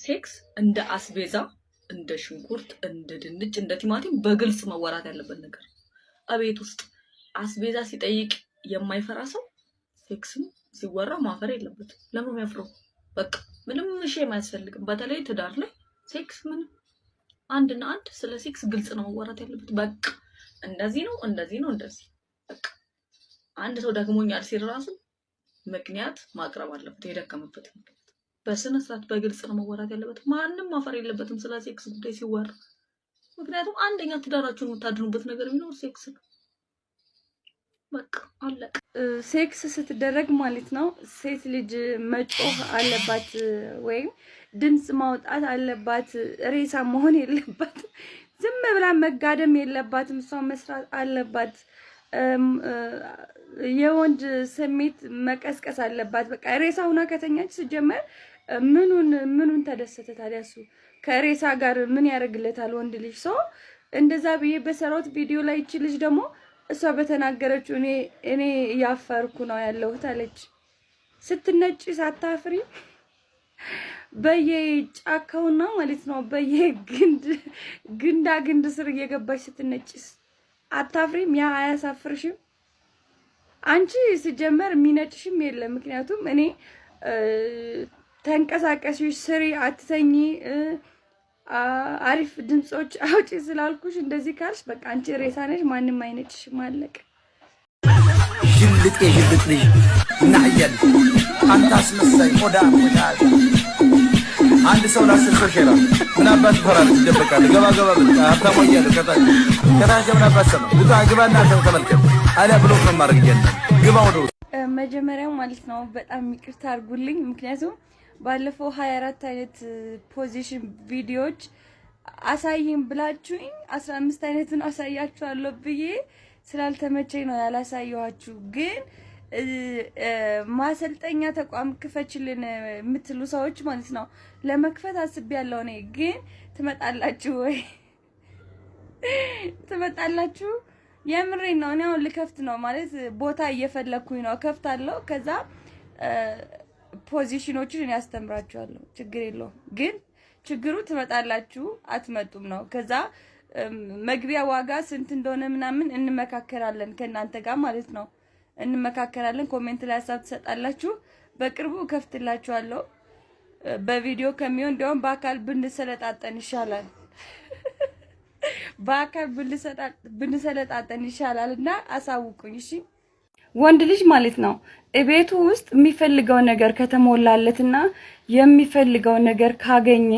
ሴክስ እንደ አስቤዛ እንደ ሽንኩርት እንደ ድንች እንደ ቲማቲም በግልጽ መወራት ያለበት ነገር። አቤት ውስጥ አስቤዛ ሲጠይቅ የማይፈራ ሰው ሴክስም ሲወራ ማፈር የለበትም። ለምን ያፍረው? በቃ ምንም ሼም አያስፈልግም። በተለይ ትዳር ላይ ሴክስ ምን አንድና አንድ ስለ ሴክስ ግልጽ ነው መወራት ያለበት። በቃ እንደዚህ ነው እንደዚህ ነው እንደዚህ። በቃ አንድ ሰው ደግሞኛል ሲል ራሱ ምክንያት ማቅረብ አለበት፣ የደከመበት ምክንያት በስነ ስርዓት በግልጽ ነው መወራት ያለበት። ማንንም ማፈር የለበትም ስለ ሴክስ ጉዳይ ሲወራ። ምክንያቱም አንደኛ ትዳራችሁን የምታድኑበት ነገር ቢኖር ሴክስ ነው። በቃ አለቀ። ሴክስ ስትደረግ ማለት ነው ሴት ልጅ መጮህ አለባት ወይም ድምጽ ማውጣት አለባት። ሬሳ መሆን የለባት። ዝም ብላ መጋደም የለባትም። እሷ መስራት አለባት። የወንድ ስሜት መቀስቀስ አለባት። በቃ ሬሳ ሆና ከተኛች ሲጀመር ምኑን ተደሰተ ታዲያ? እሱ ከሬሳ ጋር ምን ያደርግለታል ወንድ ልጅ? ሰው እንደዛ ብዬ በሰራሁት ቪዲዮ ላይ እቺ ልጅ ደግሞ እሷ በተናገረችው እኔ ያፈርኩ ነው ያለሁት አለች። ስትነጭ ሳታፍሪ በየጫካውና ማለት ነው ግንድ ስር እየገባች ስትነጭስ አታፍሪም? ያ አያሳፍርሽም? አንቺ ሲጀመር የሚነጭሽም የለም። ምክንያቱም እኔ ተንቀሳቀሽ ስሪ አትተኝ አሪፍ ድምጾች አውጪ ስላልኩሽ እንደዚህ ካልሽ በቃ አንቺ ሬሳ ነሽ፣ ማንም አይነጭሽም። አለቀ። ጅልጥ ልጅ እናያል። አንተ አስመሳይ ቆዳ አንድ ሰው ላስል ሰው ሸራ ምን አባት ፈራል ይደበቃል። ገባ አታሞያለ ከታች ምን አባት ሰማ ውጣ ግባና ተመልከት አለ ብሎ ማድረግ ይችላል። ግባ ወደ መጀመሪያው ማለት ነው በጣም ይቅርታ አድርጉልኝ። ምክንያቱም ባለፈው 24 አይነት ፖዚሽን ቪዲዮዎች አሳይኝ ብላችሁኝ 15 አይነቱን አሳያችኋለሁ ብዬ ስላልተመቸኝ ነው ያላሳየኋችሁ። ግን ማሰልጠኛ ተቋም ክፈችልን የምትሉ ሰዎች ማለት ነው ለመክፈት አስቤያለሁ እኔ። ግን ትመጣላችሁ ወይ? ትመጣላችሁ? የምሬን ነው። እኔ አሁን ልከፍት ነው ማለት ቦታ እየፈለኩኝ ነው። ከፍታለሁ። ከዛ ፖዚሽኖችን እኔ አስተምራችኋለሁ። ችግር የለውም። ግን ችግሩ ትመጣላችሁ አትመጡም ነው። ከዛ መግቢያ ዋጋ ስንት እንደሆነ ምናምን እንመካከራለን ከእናንተ ጋር ማለት ነው። እንመካከራለን። ኮሜንት ላይ ሀሳብ ትሰጣላችሁ። በቅርቡ ከፍትላችኋለሁ። በቪዲዮ ከሚሆን እንዲያውም በአካል ብንሰለጣጠን ይሻላል። በአካል ብንሰለጣጠን ይሻላል እና አሳውቁኝ እሺ። ወንድ ልጅ ማለት ነው እቤቱ ውስጥ የሚፈልገው ነገር ከተሞላለትና የሚፈልገው ነገር ካገኘ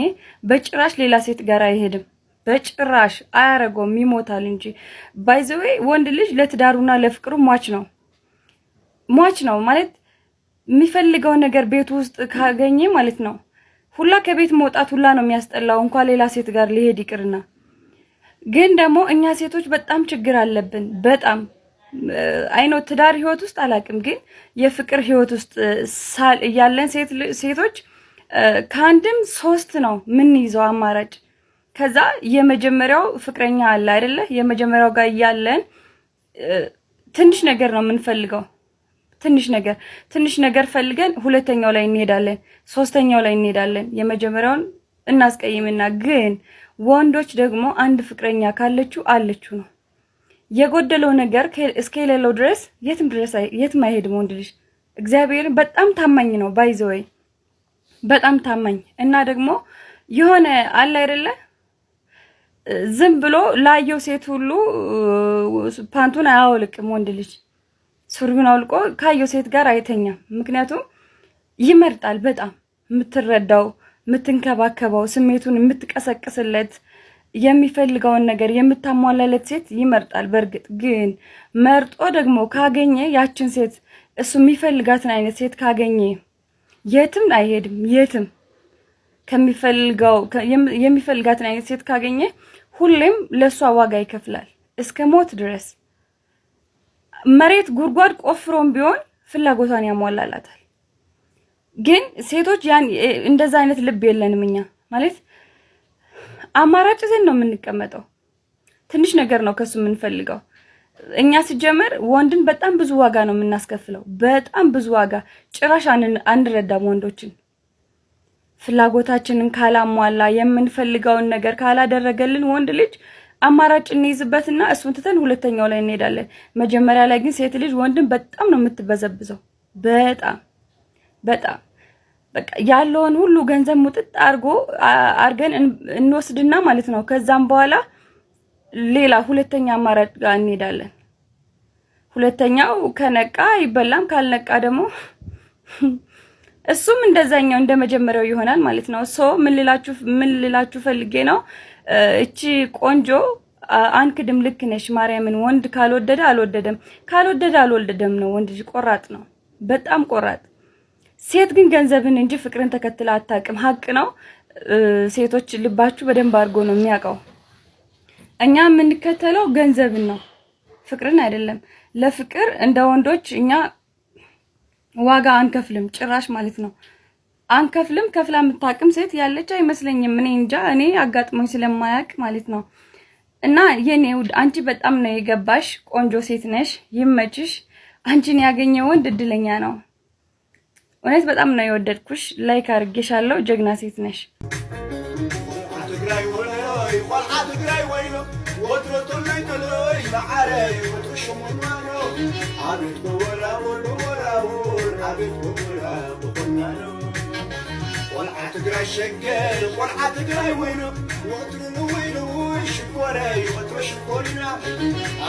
በጭራሽ ሌላ ሴት ጋር አይሄድም። በጭራሽ አያረገውም፣ ይሞታል እንጂ። ባይ ዘ ዌይ ወንድ ልጅ ለትዳሩና ለፍቅሩ ሟች ነው ማለት የሚፈልገው ነገር ቤቱ ውስጥ ካገኘ ማለት ነው ሁላ ከቤት መውጣት ሁላ ነው የሚያስጠላው፣ እንኳን ሌላ ሴት ጋር ሊሄድ ይቅርና። ግን ደግሞ እኛ ሴቶች በጣም ችግር አለብን። በጣም አይኖ ትዳር ህይወት ውስጥ አላቅም፣ ግን የፍቅር ህይወት ውስጥ ያለን ሴቶች ከአንድም 3 ነው ምን ይዘው አማራጭ። ከዛ የመጀመሪያው ፍቅረኛ አለ አይደለ? የመጀመሪያው ጋር ያለን ትንሽ ነገር ነው የምንፈልገው። ትንሽ ነገር ፈልገን ሁለተኛው ላይ እንሄዳለን፣ ሶስተኛው ላይ እንሄዳለን። የመጀመሪያውን እናስቀይምና ግን ወንዶች ደግሞ አንድ ፍቅረኛ ካለችው አለችው ነው። የጎደለው ነገር እስከሌለው ድረስ የትም አይሄድም ወንድ ልጅ። እግዚአብሔርን በጣም ታማኝ ነው ባይዘወይ በጣም ታማኝ እና ደግሞ የሆነ አለ አይደለ ዝም ብሎ ላየው ሴት ሁሉ ፓንቱን አያወልቅም ወንድ ልጅ። ሱሪውን አውልቆ ካየው ሴት ጋር አይተኛም። ምክንያቱም ይመርጣል። በጣም የምትረዳው የምትንከባከበው ስሜቱን የምትቀሰቅስለት የሚፈልገውን ነገር የምታሟላለት ሴት ይመርጣል። በርግጥ ግን መርጦ ደግሞ ካገኘ ያችን ሴት እሱ የሚፈልጋትን አይነት ሴት ካገኘ የትም አይሄድም። የትም የሚፈልጋትን አይነት ሴት ካገኘ ሁሌም ለሷ ዋጋ ይከፍላል እስከ ሞት ድረስ። መሬት ጉድጓድ ቆፍሮም ቢሆን ፍላጎቷን ያሟላላታል። ግን ሴቶች እንደዛ አይነት ልብ የለንም እኛ ማለት አማራጭ ዘን ነው የምንቀመጠው። ትንሽ ነገር ነው ከሱ የምንፈልገው። እኛ ሲጀመር ወንድን በጣም ብዙ ዋጋ ነው የምናስከፍለው። በጣም ብዙ ዋጋ። ጭራሽ አንረዳም ወንዶችን። ፍላጎታችንን ካላሟላ የምንፈልገውን ነገር ካላደረገልን ወንድ ልጅ አማራጭ እንይዝበትና እሱን ትተን ሁለተኛው ላይ እንሄዳለን። መጀመሪያ ላይ ግን ሴት ልጅ ወንድን በጣም ነው የምትበዘብዘው። በጣም በቃ ያለውን ሁሉ ገንዘብ ሙጥጥ አርገን እንወስድና ማለት ነው። ከዛም በኋላ ሌላ ሁለተኛ አማራጭ ጋር እንሄዳለን። ሁለተኛው ከነቃ ይበላም ካልነቃ ደግሞ እሱም እንደዛኛው እንደመጀመሪያው ይሆናል ማለት ነው። ምን ልላችሁ ፈልጌ ነው እቺ ቆንጆ አንክድም ልክ ነሽ ማርያምን ወንድ ካልወደደ አልወደደም ነው። ወንድ ልጅ ቆራጥ ነው፣ በጣም ቆራጥ። ሴት ግን ገንዘብን እንጂ ፍቅርን ተከትላ አታውቅም። ሀቅ ነው። ሴቶች ልባችሁ በደንብ አድርጎ ነው የሚያውቀው። እኛ የምንከተለው ገንዘብን ነው፣ ፍቅርን አይደለም። ለፍቅር እንደ ወንዶች እኛ ዋጋ አንከፍልም ጭራሽ ማለት ነው። አንከፍልም። ከፍላ የምታውቅም ሴት ያለች አይመስለኝም። እኔ እንጃ፣ እኔ አጋጥሞኝ ስለማያውቅ ማለት ነው። እና የኔ ውድ አንቺ በጣም ነው የገባሽ፣ ቆንጆ ሴት ነሽ፣ ይመችሽ። አንቺን ያገኘ ወንድ እድለኛ ነው። እውነት በጣም ነው የወደድኩሽ። ላይክ አድርጌሻለሁ። ጀግና ሴት ነሽ። تقرأ الشقال والعا تقرأ وينو وطلو وينو شكوري وطلو شكورنا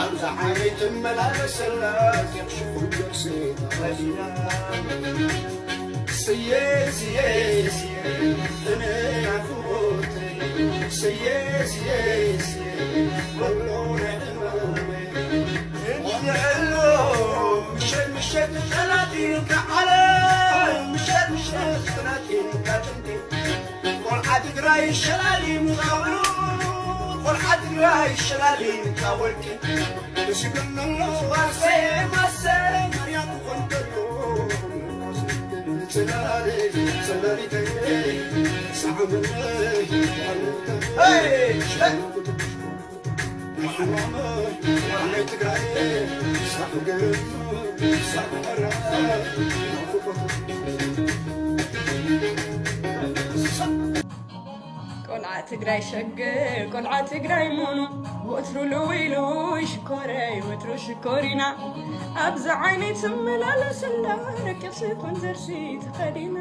أمزع عميت الملابس اللاس يكشفوا الجرسين غدينا سياسي أنا عفوتي سياسي قولونا أمامي ونعلو مشيت ثلاثين كعلام مشيت ثلاثين كتنتين والحد قراي الشلالي مغاورو والحد قراي الشلالي مكاولكي بس يقولنا الله واسي مريم وخنتلو سلالي تنجي سعمني هاي محرمة وعلي تقراي سعقر ቆልዓ ትግራይ ሸግር ቆልዓ ትግራይ ሙኑ ወትሩ ልውኢሉ ወትሩ ሽኮሪና ኣብዛ ዓይነይ ትመላለስላ ረቂቕ ስኮን ዘርሲ ተኸዲና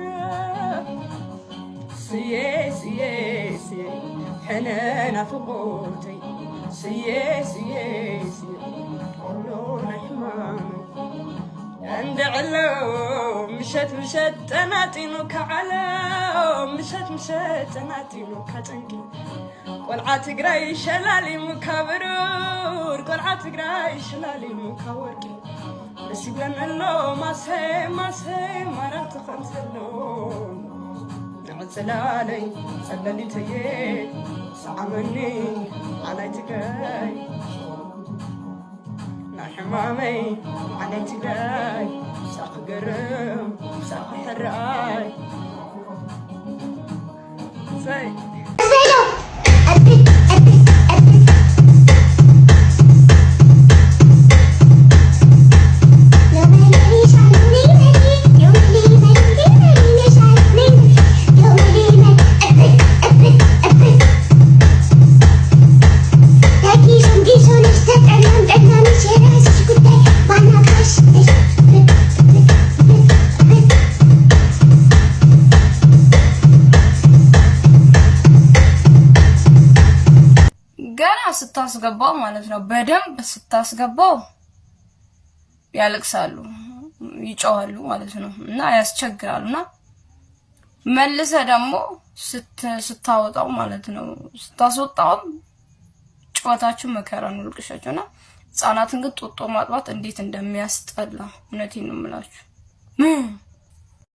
ስየ ሕነና ፍቑርተይ ስየ ቆሎ ናይ ሕማም እንደዕሎ ምሸት ጠናጢኑ ከዓሎ ምሸት ጠናጢኑ ካጠንቂ ቆልዓ ትግራይ ሸላሊሙ ካብሩር ቆልዓ ትግራይ ሸላሊሙ ካወርቂ ደስ ይብለናሎ ማሴ ማራት ኸምሰሎ ንዕፅላለይ ጸለሊተየ ሰዓመኒ ዓላይ ትግራይ حمامي على تلاي ساق قرم ساق حراي زي ስታስገባው ማለት ነው። በደንብ ስታስገባው ያለቅሳሉ፣ ይጮሃሉ ማለት ነው እና ያስቸግራሉና መልሰ ደግሞ ስታወጣው ማለት ነው ስታስወጣው ጨዋታችሁ መከራ ነው ልቅሻችሁና ህፃናትን ግን ጦጦ ማጥባት እንዴት እንደሚያስጠላ እውነቴን ነው የምላችሁ።